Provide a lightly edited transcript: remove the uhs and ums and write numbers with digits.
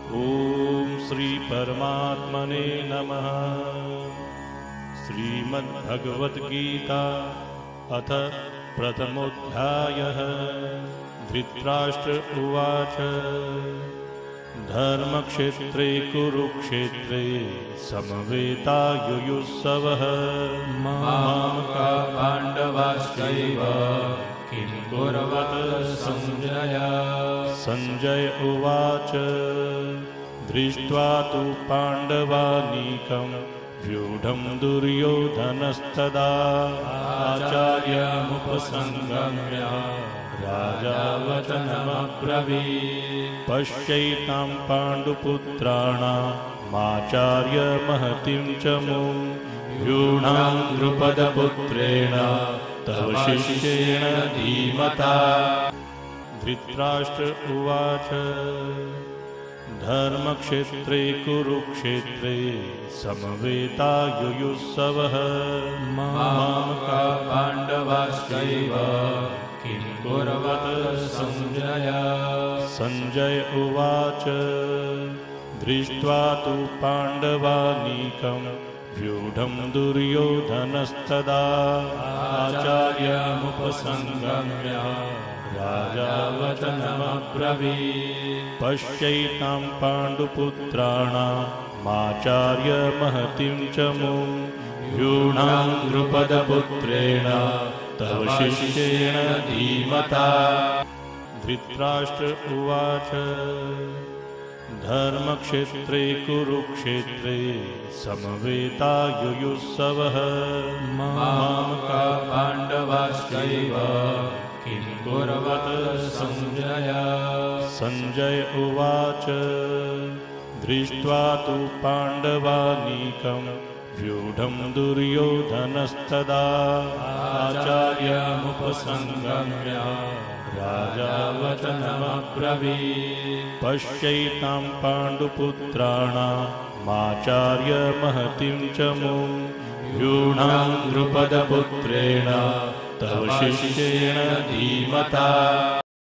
ओम श्री परमात्मने नमः। श्रीमद्भगवद्गीता अथ प्रथमोऽध्यायः। धृतराष्ट्र उवाच धर्मक्षेत्रे कुरुक्षेत्रे समवेतायुयुत्सवः मामका पाण्डवाश्चैव किं कुर्वत संजय। संजय उवाच दृष्ट्वा तु पाण्डवानीकं व्यूढं दुर्योधनस्तदा आचार्यमुपसंगम्य राजा वचनमब्रवीत्। पश्यैतां पाण्डुपुत्राणामाचार्यमहतीं च मुं व्यूढां द्रुपदपुत्रेण तव शिष्येण धीमता। धृतराष्ट्र उवाच धर्मक्षेत्रे कुरुक्षेत्रे समवेतायुयुत्सवः मामका पाण्डवाश्चैव किं कुर्वत संजय। संजय उवाच दृष्ट्वा तु पाण्डवानीकं व्यूढं दुर्योधनस्तदा आचार्यमुपसंगम्य राजा वचनमब्रवीत्। पश्यैतां पाण्डुपुत्राणामाचार्यमहतीं च मुं व्यूढां द्रुपदपुत्रेण तव शिष्येण धीमता। धृतराष्ट्र उवाच धर्मक्षेत्रे कुरुक्षेत्रे समवेतायुयुत्सवः मामका पाण्डवाश्चैव किं कुर्वत संजय। संजय उवाच दृष्ट्वा तु पाण्डवानीकं व्यूढं दुर्योधनस्तदा आचार्यमुपसंगम्य राजा वचनमब्रवीत्। पश्यैतां पाण्डुपुत्राणामाचार्यमहतीं च मुं व्यूढां द्रुपदपुत्रेण तव शिष्येण धीमता।